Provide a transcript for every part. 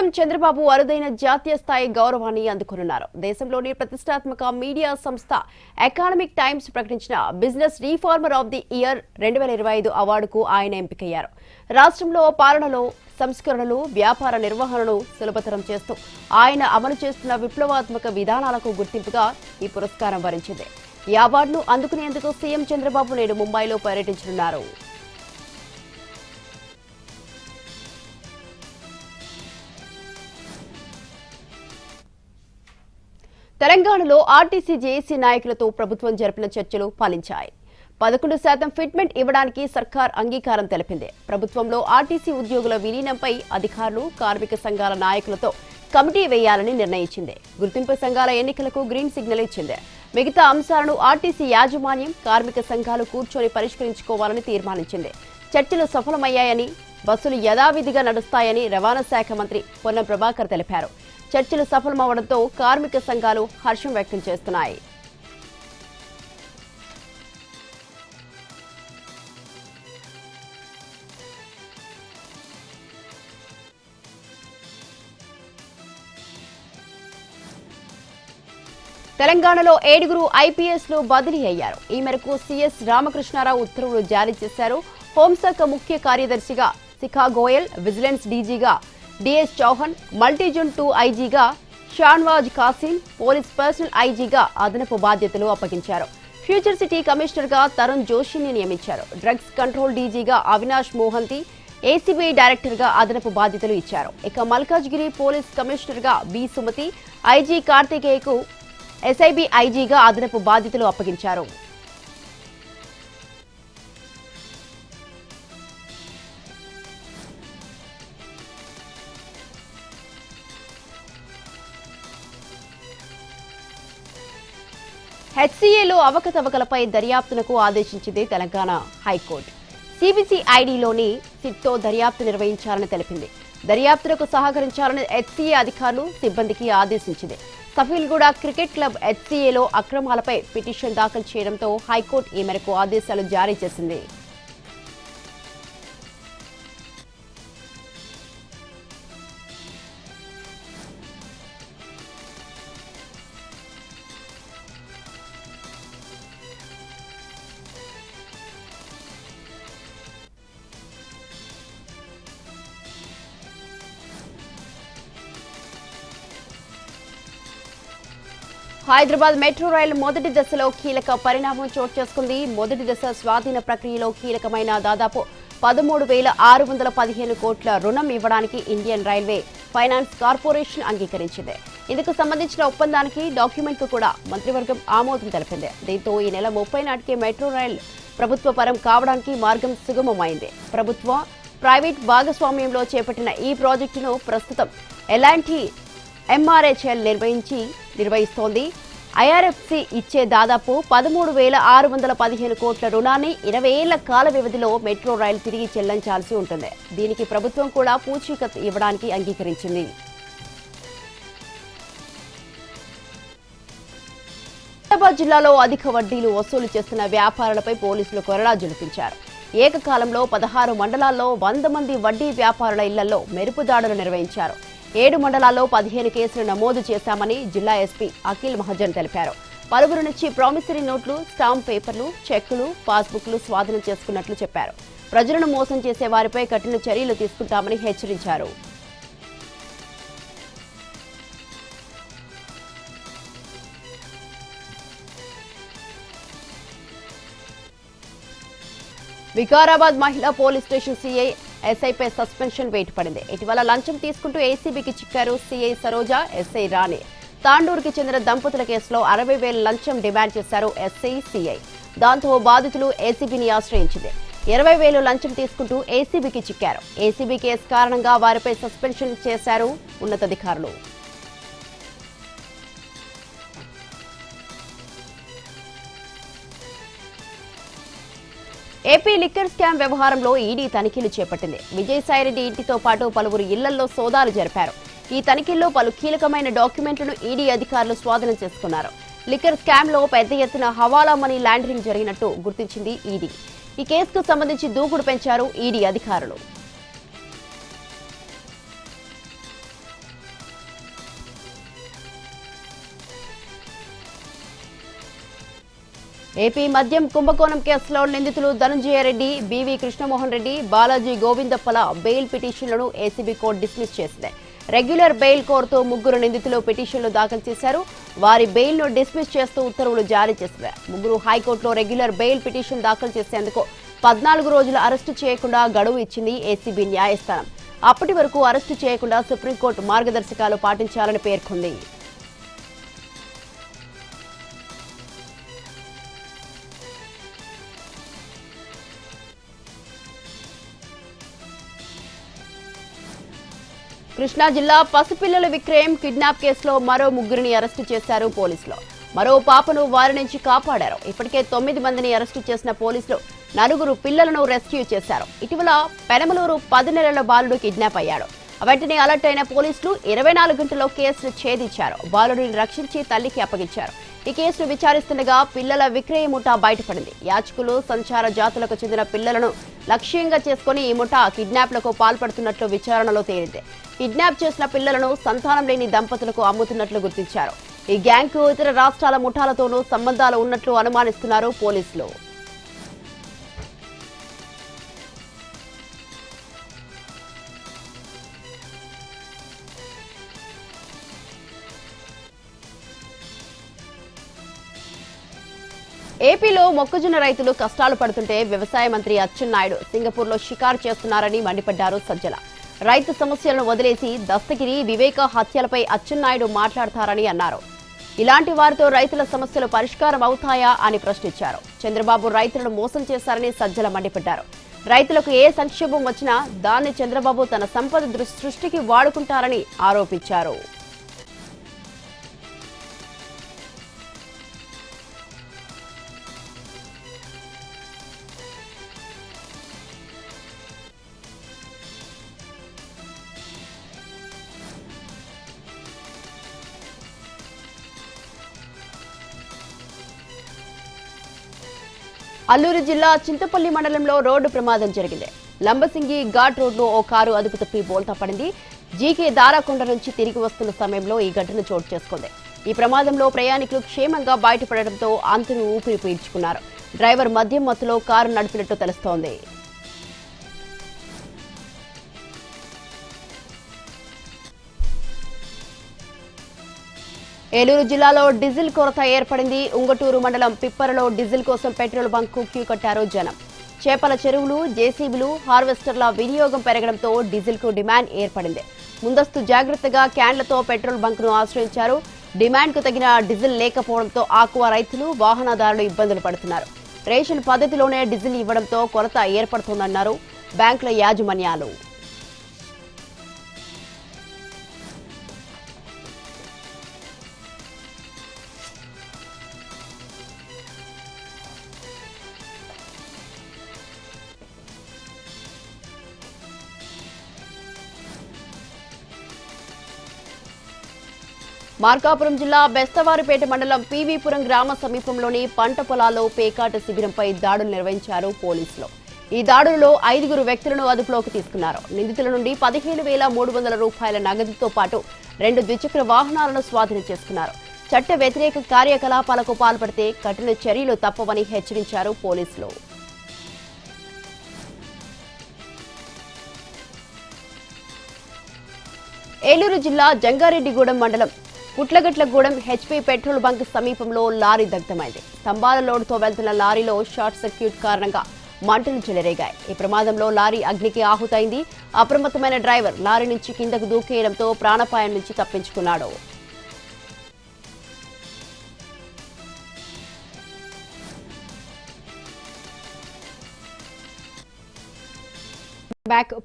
CM Chandrababu అరుదైన జాతీయ స్థాయి గౌరవాన్ని అందుకున్నారు. దేశంలోని ప్రతిష్టాత్మక మీడియా సంస్థ ఎకనామిక్ టైమ్స్ ప్రకటించిన business reformer of the year 2025 అవార్డుకు ఆయన ఎంపికయ్యారు. రాష్ట్రంలో పాలనలో సంస్కరణలు, వ్యాపార నిర్వహణను సులభతరం చేస్తూ ఆయన అమలు చేస్తున్న విప్లవాత్మక విధానాలకు గుర్తింపుగా ఈ పురస్కారం వరించింది. ఈ అవార్డును అందుకునేందుకు సీఎం చంద్రబాబు నేడు ముంబైలో పర్యటించనున్నారు. తెలంగాణలో ఆర్టీసీ జేఏసీ నాయకులతో ప్రభుత్వం జరిపిన చర్చలు ఫలించాయి. 11% ఫిట్మెంట్ ఇవ్వడానికి సర్కార్ అంగీకారం తెలిపింది. ప్రభుత్వంలో ఆర్టీసీ ఉద్యోగుల విలీనంపై అధికారులు, కార్మిక సంఘాల నాయకులతో కమిటీ వేయాలని నిర్ణయించింది. గుర్తింపు సంఘాల ఎన్నికలకు గ్రీన్ సిగ్నల్ ఇచ్చింది. మిగతా అంశాలను ఆర్టీసీ యాజమాన్యం, కార్మిక సంఘాలు కూర్చొని పరిష్కరించుకోవాలని తీర్మానించింది. చర్చలు సఫలమయ్యాయని, బస్సులు యథావిధిగా నడుస్తాయని రవాణా శాఖ మంత్రి పొన్నం ప్రభాకర్ తెలిపారు. చర్చలు సఫలమవడంతో కార్మిక సంఘాలు హర్షం వ్యక్తం చేస్తున్నాయి. తెలంగాణలో 7 ఐపీఎస్లు బదిలీ అయ్యారు. ఈ మేరకు సీఎస్ రామకృష్ణారావు ఉత్తర్వులు జారీ చేశారు. హోంశాఖ ముఖ్య కార్యదర్శిగా శిఖా గోయల్, విజిలెన్స్ డీజీగా డిఎస్ చౌహాన్, మల్టీజోన్ 2 ఐజీగా షాన్వాజ్ కాసిం, పోలీస్ పర్సనల్ ఐజీగా అదనపు బాధ్యతలు అప్పగించారు. ఫ్యూచర్ సిటీ కమిషనర్గా తరుణ్ జోషిని నియమించారు. డ్రగ్స్ కంట్రోల్ డీజీగా అవినాష్ మోహంతి, ఏసీబీ డైరెక్టర్గా అదనపు బాధ్యతలు ఇచ్చారు. ఇక మల్కాజ్గిరి పోలీస్ కమిషనర్గా బి సుమతి, ఐజీ కార్తికేయకు ఎస్ఐబీ ఐజీగా అదనపు బాధ్యతలు అప్పగించారు. హెచ్సీఏలో అవకతవకలపై దర్యాప్తునకు ఆదేశించింది తెలంగాణ హైకోర్టు. సిబిసిఐడిలోని సిట్తో దర్యాప్తు నిర్వహించాలని తెలిపింది. దర్యాప్తునకు సహకరించాలని హెచ్సీఏ అధికారులు, సిబ్బందికి ఆదేశించింది. సఫీల్గూడ క్రికెట్ క్లబ్ హెచ్సీఏలో అక్రమాలపై పిటిషన్ దాఖలు చేయడంతో హైకోర్టు ఈ మేరకు ఆదేశాలు జారీ చేసింది. హైదరాబాద్ మెట్రో రైలు మొదటి దశలో కీలక పరిణామం చోటు చేసుకుంది. మొదటి దశ స్వాధీన ప్రక్రియలో కీలకమైన దాదాపు 13,615 కోట్ల రుణం ఇవ్వడానికి ఇండియన్ రైల్వే ఫైనాన్స్ కార్పొరేషన్ అంగీకరించింది. ఇందుకు సంబంధించిన ఒప్పందానికి డాక్యుమెంట్కు కూడా మంత్రివర్గం ఆమోదం తెలిపింది. దీంతో ఈ నెల 30 నాటికి మెట్రో రైలు ప్రభుత్వ పరం కావడానికి మార్గం సుగమమైంది. ప్రభుత్వ, ప్రైవేట్ భాగస్వామ్యంలో చేపట్టిన ఈ ప్రాజెక్టును ప్రస్తుతం ఎలాంటి ఎంఆర్హెచ్ఎల్ నిర్వహిస్తోంది. ఐఆర్ఎఫ్సి ఇచ్చే దాదాపు 13,615 కోట్ల రుణాన్ని 20 ఏళ్ల కాల వ్యవధిలో మెట్రో రైలు తిరిగి చెల్లించాల్సి ఉంటుంది. దీనికి ప్రభుత్వం కూడా పూచీకత్తు ఇవ్వడానికి అంగీకరించింది. హైదరాబాద్ జిల్లాలో అధిక వడ్డీలు వసూలు చేస్తున్న వ్యాపారులపై పోలీసులు కొరడా జులిపించారు. ఏకకాలంలో 16 మండలాల్లో 100 మంది వడ్డీ వ్యాపారుల ఇళ్లలో మెరుపు దాడులు నిర్వహించారు. 7 మండలాల్లో 15 కేసులు నమోదు చేశామని జిల్లా ఎస్పీ అఖిల్ మహాజన్ తెలిపారు. పలువురు నుంచి ప్రామిసరీ నోట్లు, స్టాంప్ పేపర్లు, చెక్కులు, పాస్బుక్లు స్వాధీనం చేసుకున్నట్లు చెప్పారు. ప్రజలను మోసం చేసే వారిపై కఠిన చర్యలు తీసుకుంటామని హెచ్చరించారు. వికారాబాద్ మహిళా పోలీస్ స్టేషన్ సీఐ ఎస్ఐపై సస్పెన్షన్ వేటు పడింది. ఇటీవల లంచం తీసుకుంటూ ఏసీబీకి చిక్కారు సీఐ సరోజ, ఎస్ఐ రాణి. తాండూరుకి చెందిన దంపతుల కేసులో 60,000 లంచం డిమాండ్ చేశారు ఎస్ఐ, సీఐ. దాంతో బాధితులు ఏసీబీని ఆశ్రయించింది. 20,000 లంచం తీసుకుంటూ ఏసీబీకి చిక్కారు. ఏసీబీ కేసు కారణంగా వారిపై సస్పెన్షన్ చేశారు ఉన్నతాధికారులు. ఏపీ లిక్కర్ స్కామ్ వ్యవహారంలో ఈడీ తనిఖీలు చేపట్టింది. విజయసాయిరెడ్డి ఇంటితో పాటు పలువురు ఇళ్లలో సోదాలు జరిపారు. ఈ తనిఖీల్లో పలు కీలకమైన డాక్యుమెంట్లను ఈడీ అధికారులు స్వాధీనం చేసుకున్నారు. లిక్కర్ స్కామ్లో పెద్ద ఎత్తున హవాలా మనీ లాండరింగ్ జరిగినట్టు గుర్తించింది ఈడీ. ఈ కేసుకు సంబంధించి దూకుడు పెంచారు ఈడీ అధికారులు. ఏపీ మద్యం కుంభకోణం కేసులో నిందితులు ధనంజయ రెడ్డి, బివి కృష్ణమోహన్ రెడ్డి, బాలాజీ గోవిందప్పల బెయిల్ పిటిషన్లను ఏసీబీ కోర్టు డిస్మిస్ చేసింది. రెగ్యులర్ బెయిల్ కోరుతూ 3 నిందితులు పిటిషన్లు దాఖలు చేశారు. వారి బెయిల్ను డిస్మిస్ చేస్తూ ఉత్తర్వులు జారీ చేసింది. 3 హైకోర్టులో రెగ్యులర్ బెయిల్ పిటిషన్ దాఖలు చేసేందుకు 14 రోజులు అరెస్టు చేయకుండా గడువు ఇచ్చింది ఏసీబీ న్యాయస్థానం. అప్పటి వరకు అరెస్టు చేయకుండా సుప్రీంకోర్టు మార్గదర్శకాలు పాటించాలని పేర్కొంది. కృష్ణా జిల్లా పసిపిల్లల విక్రయం, కిడ్నాప్ కేసులో మరో 3 అరెస్టు చేశారు పోలీసులు. మరో పాపను వారి నుంచి కాపాడారు. ఇప్పటికే 9 మందిని అరెస్టు చేసిన పోలీసులు 4 పిల్లలను రెస్క్యూ చేశారు. ఇటీవల పెనమలూరు 10 నెలల బాలుడు కిడ్నాప్ అయ్యాడు. వెంటనే అలర్ట్ అయిన పోలీసులు 24 గంటల్లో కేసును ఛేదించారు. బాలుడిని రక్షించి తల్లికి అప్పగించారు. ఈ కేసును విచారిస్తుండగా పిల్లల విక్రయ ముఠా బయటపడింది. యాచకులు, సంచార జాతులకు చెందిన పిల్లలను లక్ష్యంగా చేసుకుని ఈ ముఠా కిడ్నాప్లకు పాల్పడుతున్నట్లు విచారణలో తేలింది. కిడ్నాప్ చేసిన పిల్లలను సంతానం లేని దంపతులకు అమ్ముతున్నట్లు గుర్తించారు. ఈ గ్యాంగ్కు ఇతర రాష్ట్రాల ముఠాలతోనూ సంబంధాలు ఉన్నట్లు అనుమానిస్తున్నారు పోలీసులు. ఏపీలో మొక్కజొన్న రైతులు కష్టాలు పడుతుంటే వ్యవసాయ మంత్రి అచ్చెన్నాయుడు సింగపూర్లో షికారు చేస్తున్నారని మండిపడ్డారు సజ్జల. రైతు సమస్యలను వదిలేసి దస్తగిరి, వివేక హత్యలపై అచ్చెన్నాయుడు మాట్లాడతారని అన్నారు. ఇలాంటి వారితో రైతుల సమస్యలు పరిష్కారం అవుతాయా అని ప్రశ్నించారు. చంద్రబాబు రైతులను మోసం చేశారని సజ్జల మండిపడ్డారు. రైతులకు ఏ సంక్షోభం వచ్చినా దాన్ని చంద్రబాబు తన సంపద సృష్టికి వాడుకుంటారని ఆరోపించారు. అల్లూరు జిల్లా చింతపల్లి మండలంలో రోడ్డు ప్రమాదం జరిగింది. లంబసింగి ఘాట్ రోడ్లో ఓ కారు అదుపు తప్పి బోల్తా పడింది. జీకే దారాకొండ నుంచి తిరిగి వస్తున్న సమయంలో ఈ ఘటన చోటు చేసుకుంది. ఈ ప్రమాదంలో ప్రయాణికులు క్షేమంగా బయటపడడంతో అంతును ఊపిరి పీల్చుకున్నారు. డ్రైవర్ మద్యం మత్తులో కారు నడిపినట్టు తెలుస్తోంది. ఏలూరు జిల్లాలో డీజిల్ కొరత ఏర్పడింది. ఉంగటూరు మండలం పిప్పరలో డీజిల్ కోసం పెట్రోల్ బంక్కు క్యూ కట్టారు జనం. చేపల చెరువులు, జేసీబీలు, హార్వెస్టర్ల వినియోగం పెరగడంతో డీజిల్కు డిమాండ్ ఏర్పడింది. ముందస్తు జాగ్రత్తగా క్యాన్లతో పెట్రోల్ బంక్ను ఆశ్రయించారు. డిమాండ్కు తగిన డీజిల్ లేకపోవడంతో ఆక్వా రైతులు, వాహనదారులు ఇబ్బందులు పడుతున్నారు. రేషన్ పద్ధతిలోనే డీజిల్ ఇవ్వడంతో కొరత ఏర్పడుతోందన్నారు బ్యాంకుల యాజమాన్యాలు. మార్కాపురం జిల్లా బెస్తవారిపేట మండలం పీవీపురం గ్రామ సమీపంలోని పంట పొలాల్లో పేకాట శిబిరంపై దాడులు నిర్వహించారు పోలీసులు. ఈ దాడులలో 5 వ్యక్తులను అదుపులోకి తీసుకున్నారు. నిందితుల నుండి 15,300 రూపాయల నగదుతో పాటు 2 ద్విచక్ర వాహనాలను స్వాధీనం చేసుకున్నారు. చట్ట వ్యతిరేక కార్యకలాపాలకు పాల్పడితే కఠిన చర్యలు తప్పవని హెచ్చరించారు పోలీసులు. ఏలూరు జిల్లా జంగారెడ్డిగూడెం మండలం పుట్లగట్లగూడెం హెచ్పీ పెట్రోల్ బంక్ సమీపంలో లారీ దగ్ధమైంది. స్తంభాల లోడుతో వెళ్తున్న లారీలో షార్ట్ సర్క్యూట్ కారణంగా మంటలు చెలరేగాయి. ఈ ప్రమాదంలో లారీ అగ్నికి ఆహుతైంది. అప్రమత్తమైన డ్రైవర్ లారీ నుంచి కిందకు దూకేయడంతో ప్రాణాపాయం నుంచి తప్పించుకున్నాడు.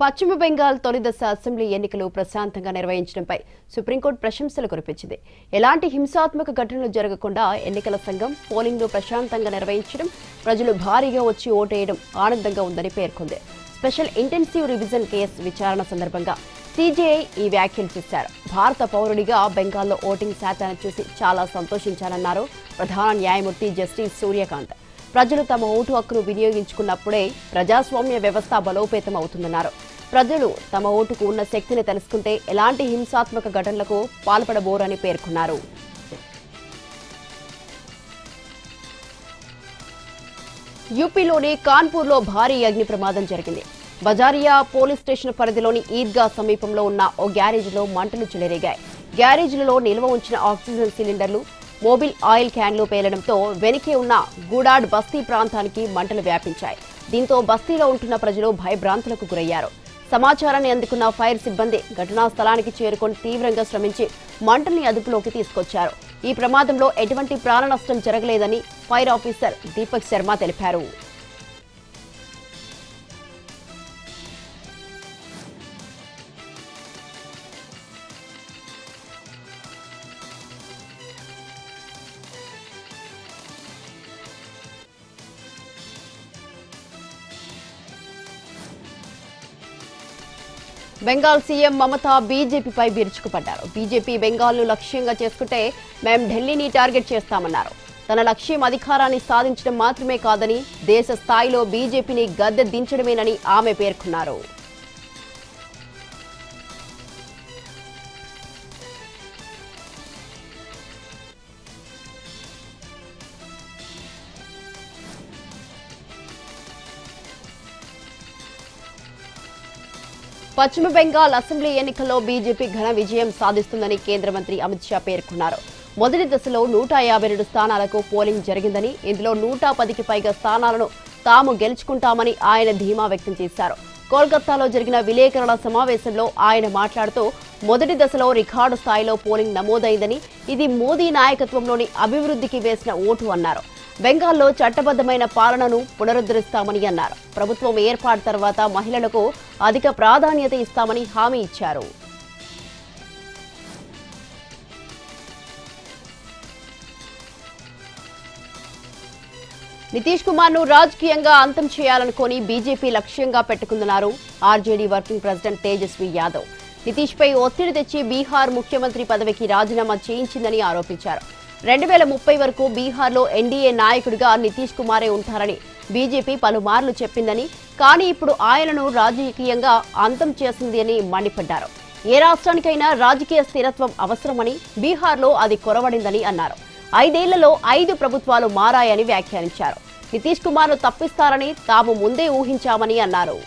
పశ్చిమ బెంగాల్ తొలిదశ అసెంబ్లీ ఎన్నికలు ప్రశాంతంగా నిర్వహించడంపై సుప్రీంకోర్టు ప్రశంసలు కురిపించింది. ఎలాంటి హింసాత్మక ఘటనలు జరగకుండా ఎన్నికల సంఘం పోలింగ్ను ప్రశాంతంగా నిర్వహించడం, ప్రజలు భారీగా వచ్చి ఓటేయడం ఆనందంగా ఉందని పేర్కొంది. స్పెషల్ ఇంటెన్సివ్ రివిజన్ కేసు విచారణ సందర్భంగా సీజేఐ ఈ వ్యాఖ్యలు చేశారు. భారత పౌరుడిగా బెంగాల్లో ఓటింగ్ శాతాన్ని చూసి చాలా సంతోషించానన్నారు ప్రధాన న్యాయమూర్తి జస్టిస్ సూర్యకాంత్. ప్రజలు తమ ఓటు హక్కును వినియోగించుకున్నప్పుడే ప్రజాస్వామ్య వ్యవస్థ బలోపేతం అవుతుందన్నారు. ప్రజలు తమ ఓటుకు ఉన్న శక్తిని తెలుసుకుంటే ఎలాంటి హింసాత్మక ఘటనలకు పాల్పడబోరని పేర్కొన్నారు. యూపీలోని కాన్పూర్లో భారీ అగ్ని ప్రమాదం జరిగింది. బజారియా పోలీస్ స్టేషన్ పరిధిలోని ఈద్గా సమీపంలో ఉన్న ఓ గ్యారేజ్లో మంటలు చెలరేగాయి. గ్యారేజ్లలో నిల్వ ఉంచిన ఆక్సిజన్ సిలిండర్లు, మొబైల్ ఆయిల్ క్యాన్లు పేలడంతో వెనకే ఉన్న గూడాడ్ బస్తీ ప్రాంతానికి మంటలు వ్యాపించాయి. దీంతో బస్తీలో ఉంటున్న ప్రజలు భయభ్రాంతులకు గురయ్యారు. సమాచారాన్ని అందుకున్న ఫైర్ సిబ్బంది ఘటనా స్థలానికి చేరుకొని తీవ్రంగా శ్రమించి మంటల్ని అదుపులోకి తీసుకొచ్చారు. ఈ ప్రమాదంలో ఎటువంటి ప్రాణ నష్టం జరగలేదని ఫైర్ ఆఫీసర్ దీపక్ శర్మ తెలిపారు. బెంగాల్ సీఎం మమతా బీజేపీపై విరుచుకుపడ్డారు. బీజేపీ బెంగాల్ను లక్ష్యంగా చేసుకుంటే మేం ఢిల్లీని టార్గెట్ చేస్తామన్నారు. తన లక్ష్యం అధికారాన్ని సాధించడం మాత్రమే కాదని, దేశ స్థాయిలో బీజేపీని గద్దె దించడమేనని ఆమె పేర్కొన్నారు. పశ్చిమ బెంగాల్ అసెంబ్లీ ఎన్నికల్లో బీజేపీ ఘన విజయం సాధిస్తుందని కేంద్ర మంత్రి అమిత్ షా పేర్కొన్నారు. మొదటి దశలో 152 స్థానాలకు పోలింగ్ జరిగిందని, ఇందులో 110కి పైగా స్థానాలను తాము గెలుచుకుంటామని ఆయన ధీమా వ్యక్తం చేశారు. కోల్కతాలో జరిగిన విలేకరుల సమావేశంలో ఆయన మాట్లాడుతూ, మొదటి దశలో రికార్డు స్థాయిలో పోలింగ్ నమోదైందని, ఇది మోదీ నాయకత్వంలోని అభివృద్ధికి వేసిన ఓటు అన్నారు. బెంగాల్లో చట్టబద్దమైన పాలనను పునరుద్ధరిస్తామని అన్నారు. ప్రభుత్వం ఏర్పాటు తర్వాత మహిళలకు అధిక ప్రాధాన్యత ఇస్తామని హామీ ఇచ్చారు. నితీష్ కుమార్ ను రాజకీయంగా అంతం చేయాలనుకుని బీజేపీ లక్ష్యంగా పెట్టుకుందన్నారు RJD working president Tejashwi Yadav. Nitish పై ఒత్తిడి తెచ్చి బీహార్ ముఖ్యమంత్రి పదవికి రాజీనామా చేయించిందని ఆరోపించారు. 2030 వరకు బీహార్లో ఎన్డీఏ నాయకుడిగా నితీష్ కుమారే ఉంటారని బీజేపీ పలుమార్లు చెప్పిందని, కానీ ఇప్పుడు ఆయనను రాజకీయంగా అంతం చేసింది అని మండిపడ్డారు. ఏ రాష్ట్రానికైనా రాజకీయ స్థిరత్వం అవసరమని, బీహార్లో అది కొరవడిందని అన్నారు. 5 ఏళ్లలో 5 ప్రభుత్వాలు మారాయని వ్యాఖ్యానించారు. నితీష్ కుమార్ను తప్పిస్తారని తాము ముందే ఊహించామని అన్నారు.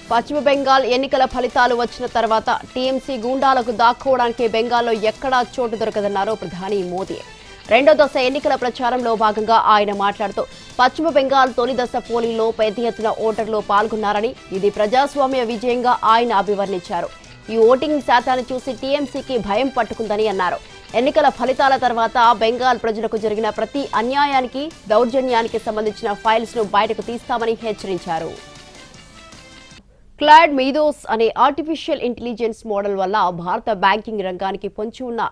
పశ్చిమ బెంగాల్ ఎన్నికల ఫలితాలు వచ్చిన తర్వాత టీఎంసీ గూండాలకు దాక్కోవడానికి బెంగాల్లో ఎక్కడా చోటు దొరకదన్నారు ప్రధాని మోదీ. రెండో దశ ఎన్నికల ప్రచారంలో భాగంగా ఆయన మాట్లాడుతూ, పశ్చిమ బెంగాల్ తొలి దశ పోలింగ్లో పెద్ద ఎత్తున ఓటర్లు పాల్గొన్నారని, ఇది ప్రజాస్వామ్య విజయంగా ఆయన అభివర్ణించారు. ఈ ఓటింగ్ శాతాన్ని చూసి టీఎంసీకి భయం పట్టుకుందని అన్నారు. ఎన్నికల ఫలితాల తర్వాత బెంగాల్ ప్రజలకు జరిగిన ప్రతి అన్యాయానికి, దౌర్జన్యానికి సంబంధించిన ఫైల్స్ ను బయటకు తీస్తామని హెచ్చరించారు. క్లాడ్ మీదోస్ అనే ఆర్టిఫిషియల్ ఇంటెలిజెన్స్ మోడల్ వల్ల భారత బ్యాంకింగ్ రంగానికి పొంచి ఉన్న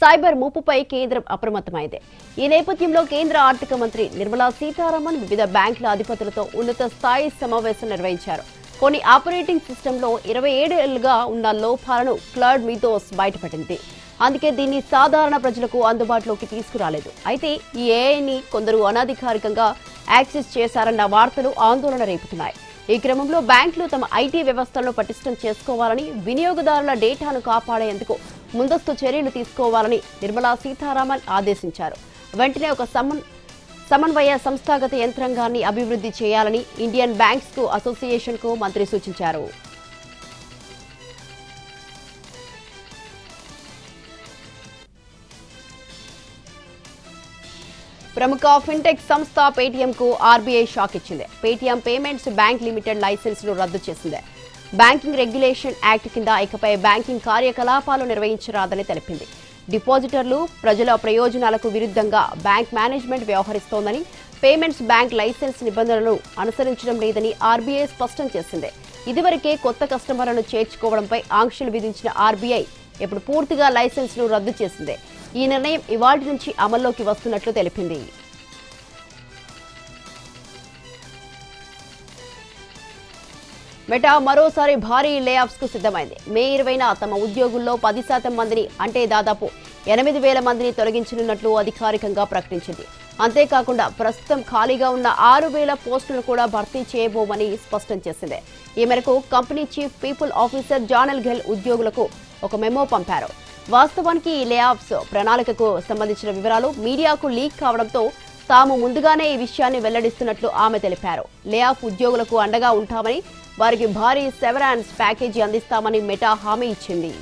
సైబర్ ముప్పుపై కేంద్రం అప్రమత్తమైంది. ఈ నేపథ్యంలో కేంద్ర ఆర్థిక మంత్రి నిర్మలా సీతారామన్ వివిధ బ్యాంకుల అధిపతులతో ఉన్నత స్థాయి సమావేశం నిర్వహించారు. కొన్ని ఆపరేటింగ్ సిస్టంలో 27 ఏళ్లుగా ఉన్న లోపాలను క్లాడ్ మీదోస్ బయటపడింది. అందుకే దీన్ని సాధారణ ప్రజలకు అందుబాటులోకి తీసుకురాలేదు. అయితే ఈ ఏఐని కొందరు అనధికారికంగా యాక్సెస్ చేశారన్న వార్తలు ఆందోళన రేపుతున్నాయి. ఈ క్రమంలో బ్యాంకులు తమ ఐటీ వ్యవస్థలను పటిష్టం చేసుకోవాలని, వినియోగదారుల డేటాను కాపాడేందుకు ముందస్తు చర్యలు తీసుకోవాలని నిర్మలా సీతారామన్ ఆదేశించారు. వెంటనే ఒక సమన్వయ సంస్థాగత యంత్రాంగాన్ని అభివృద్ధి చేయాలని ఇండియన్ బ్యాంక్స్ అసోసియేషన్కు మంత్రి సూచించారు. ప్రముఖ ఫిన్టెక్ సంస్థ పేటీఎంకు ఆర్బీఐ షాక్ ఇచ్చింది. Paytm payments bank limited licence ను రద్దు చేసింది. బ్యాంకింగ్ రెగ్యులేషన్ యాక్ట్ కింద ఇకపై బ్యాంకింగ్ కార్యకలాపాలు నిర్వహించరాదని తెలిపింది. డిపాజిటర్లు, ప్రజల ప్రయోజనాలకు విరుద్ధంగా బ్యాంక్ మేనేజ్మెంట్ వ్యవహరిస్తోందని, పేమెంట్స్ బ్యాంక్ లైసెన్స్ నిబంధనలను అనుసరించడం లేదని ఆర్బీఐ స్పష్టం చేసింది. ఇదివరకే కొత్త కస్టమర్లను చేర్చుకోవడంపై ఆంక్షలు విధించిన ఆర్బీఐ ఇప్పుడు పూర్తిగా లైసెన్స్ ను రద్దు చేసింది. ఈ నిర్ణయం ఇవాళ్టి నుంచి అమల్లోకి వస్తున్నట్లు తెలిపింది. మెటా మరోసారి భారీ లేఆఫ్స్ కు సిద్ధమైంది. మే 20న తమ ఉద్యోగుల్లో 10% మందిని, అంటే దాదాపు 8,000 మందిని తొలగించనున్నట్లు అధికారికంగా ప్రకటించింది. అంతేకాకుండా ప్రస్తుతం ఖాళీగా ఉన్న 6,000 పోస్టులను కూడా భర్తీ చేయబోమని స్పష్టం చేసింది. ఈ మేరకు కంపెనీ చీఫ్ పీపుల్ ఆఫీసర్ జానల్ ఘెల్ ఉద్యోగులకు ఒక మెమో పంపారు. వాస్తవానికి ఈ లేఆఫ్స్ ప్రణాళికకు సంబంధించిన వివరాలు మీడియాకు లీక్ కావడంతో తాము ముందుగానే ఈ విషయాన్ని వెల్లడిస్తున్నట్లు ఆమె తెలిపారు. లేఆఫ్ ఉద్యోగులకు అండగా ఉంటామని, వారికి భారీ సెవరాన్స్ ప్యాకేజీ అందిస్తామని మెటా హామీ ఇచ్చింది.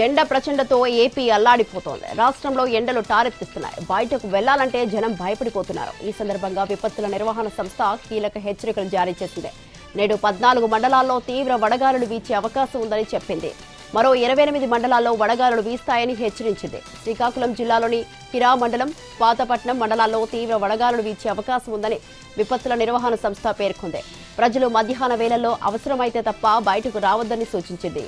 ఎండ ప్రచండతో ఏపీ అల్లాడిపోతోంది. రాష్ట్రంలో ఎండలు టారెత్తిస్తున్నాయి. బయటకు వెళ్లాలంటే జనం భయపడిపోతున్నారు. ఈ సందర్భంగా విపత్తుల నిర్వహణ సంస్థ కీలక హెచ్చరికలు జారీ చేసింది. నేడు 14 మండలాల్లో తీవ్ర వడగాలులు వీచే అవకాశం ఉందని చెప్పింది. మరో 28 మండలాల్లో వడగాలులు వీస్తాయని హెచ్చరించింది. శ్రీకాకుళం జిల్లాలోని హిరా మండలం, పాతపట్నం మండలాల్లో తీవ్ర వడగాలులు వీచే అవకాశం ఉందని విపత్తుల నిర్వహణ సంస్థ పేర్కొంది. ప్రజలు మధ్యాహ్న వేళల్లో అవసరమైతే తప్ప బయటకు రావద్దని సూచించింది.